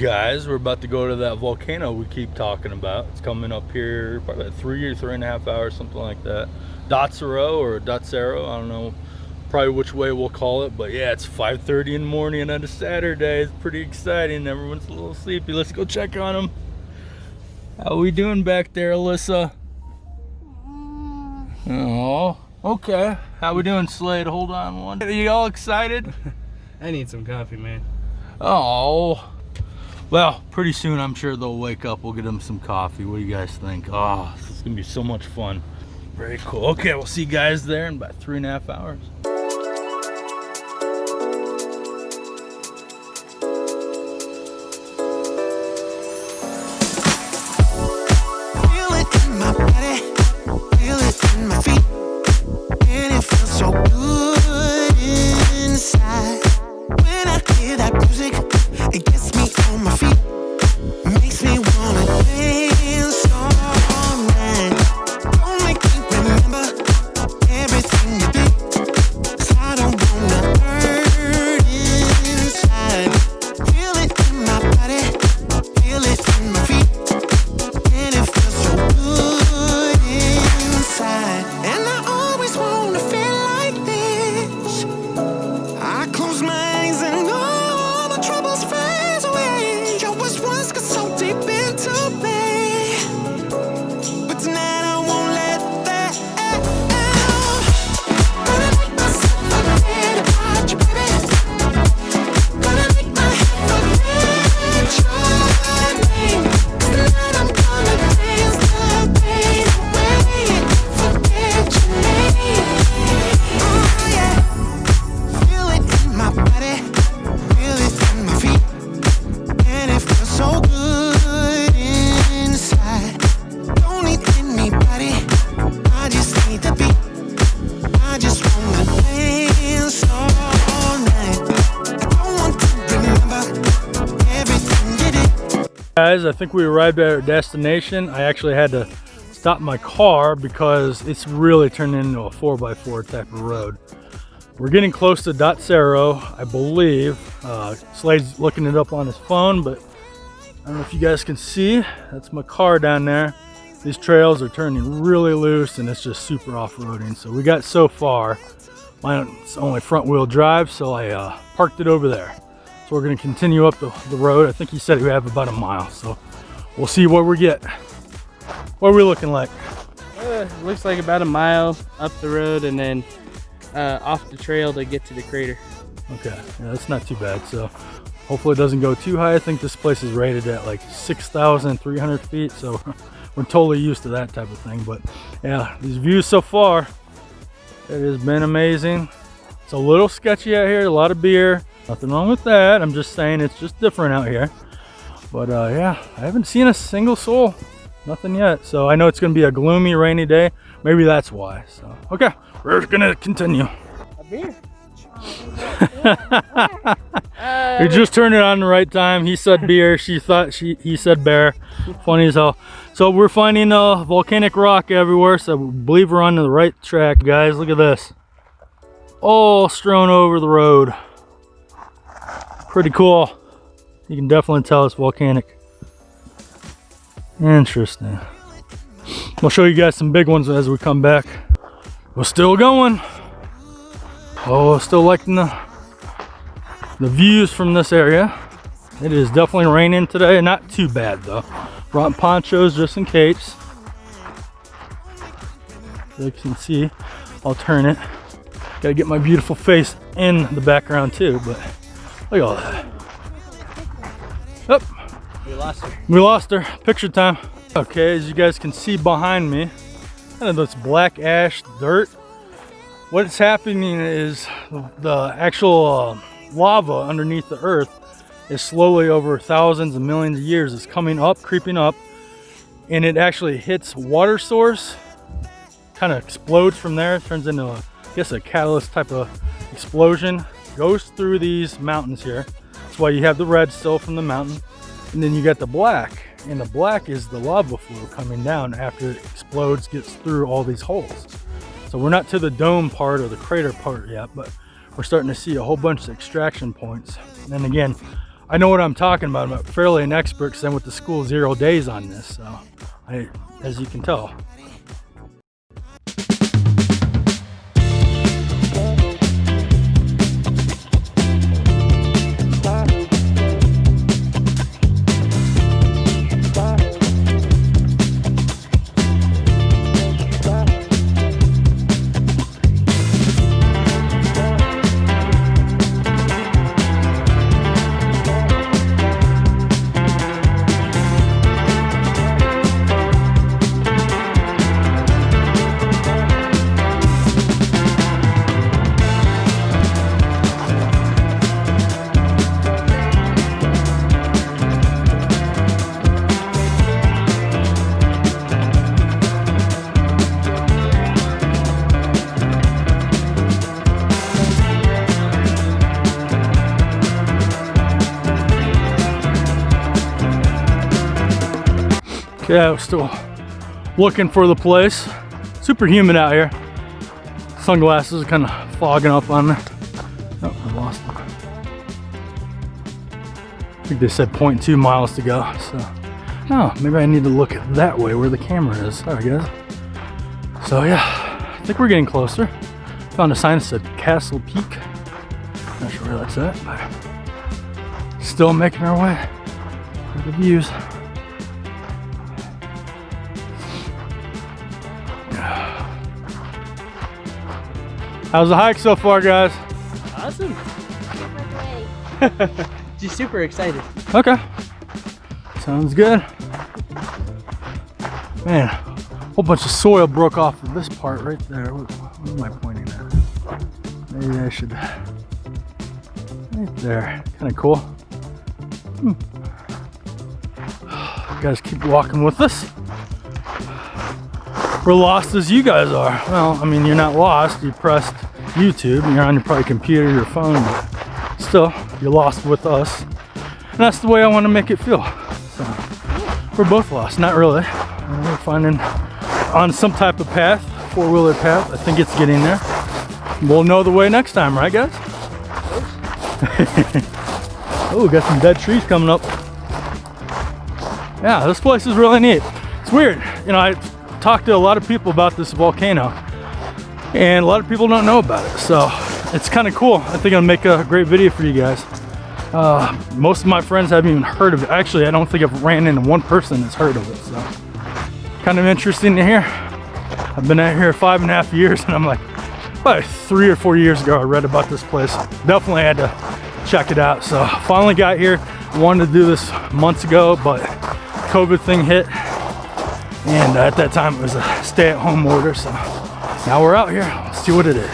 Guys, we're about to go to that volcano we keep talking about. It's coming up here probably about 3 or 3.5 hours, something like that. Dotsero, I don't know probably which way we'll call it, but yeah, it's 5:30 in the morning on a Saturday. It's pretty exciting. Everyone's a little sleepy. Let's go check on them. How we doing back there, Alyssa? Oh, okay. How we doing, Slade? Hold on one. Are you all excited? I need some coffee, man. Oh. Well, pretty soon I'm sure they'll wake up. We'll get them some coffee. What do you guys think? Oh, this is gonna be so much fun. Very cool. Okay, we'll see you guys there in about 3.5 hours. Feel it in my body, feel it in my feet, and it feels so good inside. When I hear that music, it gets me on my feet, makes me wanna dance all night. Don't make me remember everything you did, 'cause I don't wanna hurt inside. Feel it in my body, feel it in my feet, and it feels so good inside. And I always wanna feel like this. I close my eyes and all my troubles fade away. You was once got so deep into me, but tonight I won't let that out. Gonna make myself forget about you, baby. Gonna make my head forget your name. 'Cause tonight I'm gonna dance the pain away. Forget your name. Oh yeah. Feel it in my body, feel it in my feet, and it feels so good inside. Don't need anybody, I just need the beat. I just wanna dance all night. I don't want to remember everything you did. Guys, I think we arrived at our destination. I actually had to stop my car because it's really turned into a 4x4 type of road. We're getting close to Dotsero, I believe. Slade's looking it up on his phone, but I don't know if you guys can see. That's my car down there. These trails are turning really loose and it's just super off-roading. So we got so far. Mine's only front wheel drive, so I parked it over there. So we're gonna continue up the road. I think he said we have about a mile. So we'll see what we get. What are we looking like? Looks like about a mile up the road and then off the trail to get to the crater. Okay, yeah, that's not too bad. So hopefully it doesn't go too high. I think this place is rated at like 6,300 feet. So we're totally used to that type of thing. But yeah, these views so far, it has been amazing. It's a little sketchy out here, a lot of beer. Nothing wrong with that. I'm just saying it's just different out here. But yeah, I haven't seen a single soul. Nothing yet. So I know it's gonna be a gloomy, rainy day. Maybe that's why. So okay, we're gonna continue. A beer. We just turned it on the right time. He said beer. He said bear. Funny as hell. So we're finding volcanic rock everywhere. So we believe we're on the right track, guys. Look at this. All strewn over the road. Pretty cool. You can definitely tell it's volcanic. Interesting. We'll show you guys some big ones as we come back. We're still going. Oh, still liking the views from this area. It is definitely raining today. Not too bad though. Brought ponchos just in case. As you can see, I'll turn it. Gotta get my beautiful face in the background too, but look at all that. Up. We lost her. Picture time. Okay, as you guys can see behind me, kind of this black ash dirt. What's happening is the actual lava underneath the earth is slowly over thousands and millions of years is coming up, creeping up, and it actually hits water source, kind of explodes from there, turns into I guess a catalyst type of explosion, goes through these mountains here. That's why you have the red still from the mountain, and then you got the black, and the black is the lava flow coming down after it explodes, gets through all these holes. So we're not to the dome part or the crater part yet, but we're starting to see a whole bunch of extraction points. And then again, I know what I'm talking about. I'm fairly an expert because I'm with the school 0 days on this. So, as you can tell. Okay, I'm still looking for the place. Super humid out here. Sunglasses are kind of fogging up on me. Oh, I lost them. I think they said 0.2 miles to go. So, oh, maybe I need to look that way where the camera is. There we go. So yeah, I think we're getting closer. Found a sign that said Castle Peak. Not sure where that's at, but still making our way for the views. How's the hike so far, guys? Awesome. She's super excited. Okay. Sounds good. Man, a whole bunch of soil broke off of this part right there. What am I pointing at? Maybe I should... Right there. Kind of cool. You guys keep walking with us. We're lost as you guys are. Well, I mean, you're not lost. You pressed YouTube. You're on your probably computer, your phone, but still, you're lost with us. And that's the way I want to make it feel. So, we're both lost. Not really. We're finding on some type of path, four-wheeler path. I think it's getting there. We'll know the way next time, right, guys? Oh, got some dead trees coming up. Yeah, this place is really neat. It's weird. You know, I talked to a lot of people about this volcano and a lot of people don't know about it, so it's kind of cool. I think I'll make a great video for you guys. Most of my friends haven't even heard of it. Actually, I don't think I've ran into one person that's heard of it, so kind of interesting to hear. I've been out here 5.5 years and I'm like, about 3 or 4 years ago I read about this place. Definitely had to check it out. So finally got here. Wanted to do this months ago, but COVID thing hit. And at that time it was a stay-at-home order, so now we're out here. Let's see what it is.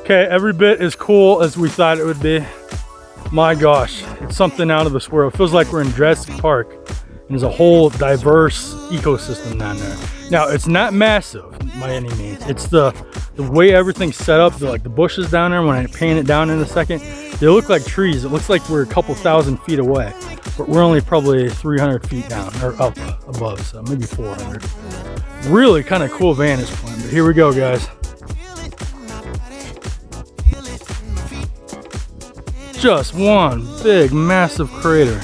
Okay, every bit as cool as we thought it would be. My gosh, it's something out of this world. It feels like we're in Jurassic Park, and there's a whole diverse ecosystem down there. Now, it's not massive by any means. It's the way everything's set up, like the bushes down there, when I paint it down in a second, they look like trees. It looks like we're a couple thousand feet away, but we're only probably 300 feet down, or up above, so maybe 400. Really kind of cool vantage point, but here we go, guys. Just one big massive crater.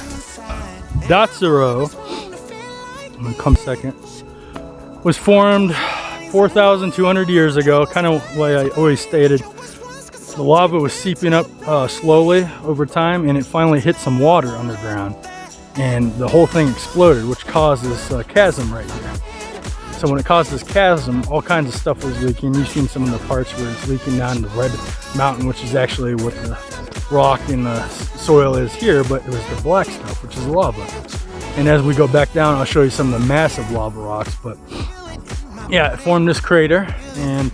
Dotsero, I'm gonna come second, was formed 4,200 years ago, kind of like I always stated. The lava was seeping up slowly over time, and it finally hit some water underground, and the whole thing exploded, which caused this chasm right here. So when it caused this chasm, all kinds of stuff was leaking. You've seen some of the parts where it's leaking down the red mountain, which is actually what the rock and the soil is here, but it was the black stuff, which is lava. And as we go back down, I'll show you some of the massive lava rocks. But yeah, it formed this crater, and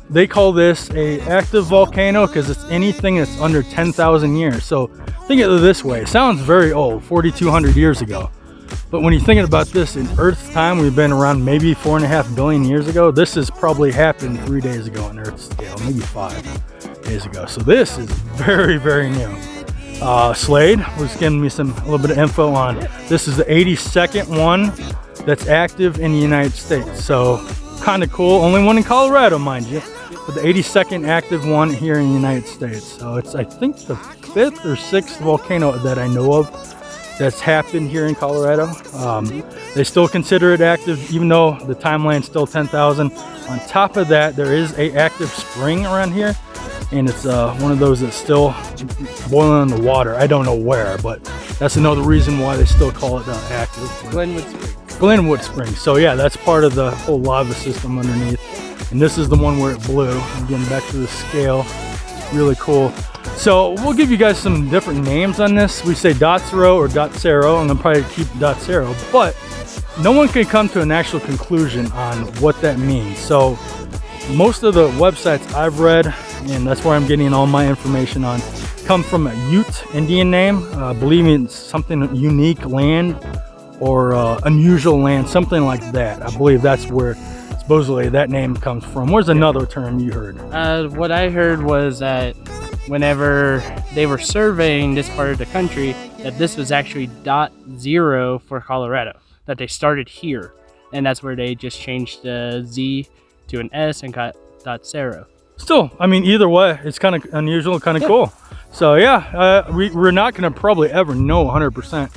they call this a active volcano because it's anything that's under 10,000 years. So think of it this way. It sounds very old, 4,200 years ago. But when you're thinking about this in Earth's time, we've been around maybe 4.5 billion years ago. This has probably happened 3 days ago on Earth's scale, maybe 5 days ago. So this is very, very new. Slade was giving me a little bit of info on this is the 82nd one that's active in the United States. So kind of cool. Only one in Colorado, mind you, but the 82nd active one here in the United States. So it's, I think, the 5th or 6th volcano that I know of that's happened here in Colorado. They still consider it active, even though the timeline's still 10,000. On top of that, there is a active spring around here, and it's one of those that's still boiling in the water. I don't know where, but that's another reason why they still call it active. Glenwood Spring. Glenwood Spring. So yeah, that's part of the whole lava system underneath. And this is the one where it blew. Again, back to the scale. Really cool. So we'll give you guys some different names on this. We say Dotsero or Dotsero. I'm gonna probably keep Dotsero, but no one can come to an actual conclusion on what that means. So most of the websites I've read, and that's where I'm getting all my information on, come from a Ute Indian name. I believe it's something unique land or unusual land, something like that. I believe that's where supposedly that name comes from. Where's another term you heard? What I heard was that whenever they were surveying this part of the country, that this was actually .0 for Colorado, that they started here, and that's where they just changed the Z to an S and got .0. Still, I mean, either way, it's kind of unusual, kind of cool. So yeah, we're not going to probably ever know 100%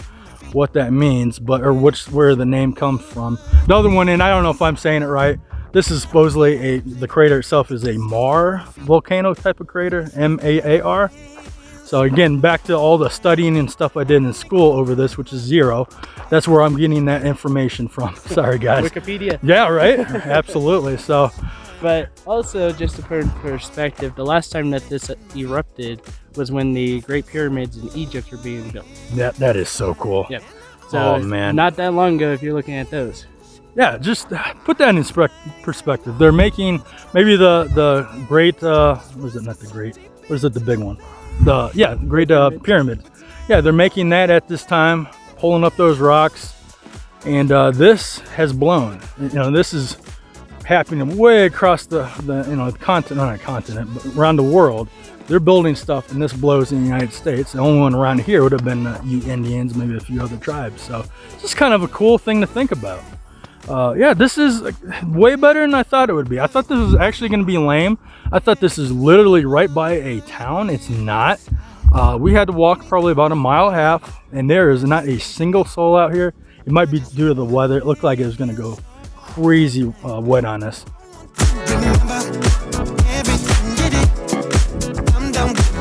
what that means, but or where the name comes from. The other one, and I don't know if I'm saying it right, this is supposedly the crater itself is a Mar volcano type of crater, M-A-A-R. So again, back to all the studying and stuff I did in school over this, which is 0. That's where I'm getting that information from. Sorry guys. Wikipedia. Yeah, right. Absolutely. So, but also just to put in perspective, the last time that this erupted was when the Great Pyramids in Egypt were being built. that is so cool. Yep. So oh man, not that long ago if you're looking at those. Yeah, just put that in perspective. They're making maybe the great, what is it, not the great, what is it, the big one? The Great Pyramid. Yeah, they're making that at this time, pulling up those rocks, and this has blown. You know, this is happening way across the continent, not a continent, but around the world. They're building stuff, and this blows in the United States. The only one around here would have been Ute Indians, maybe a few other tribes. So it's just kind of a cool thing to think about. Yeah, this is way better than I thought it would be. I thought this was actually going to be lame. I thought this is literally right by a town. It's not. We had to walk probably about 1.5 miles, and there is not a single soul out here. It might be due to the weather. It looked like it was going to go crazy wet on us. Remember everything you did. I'm done with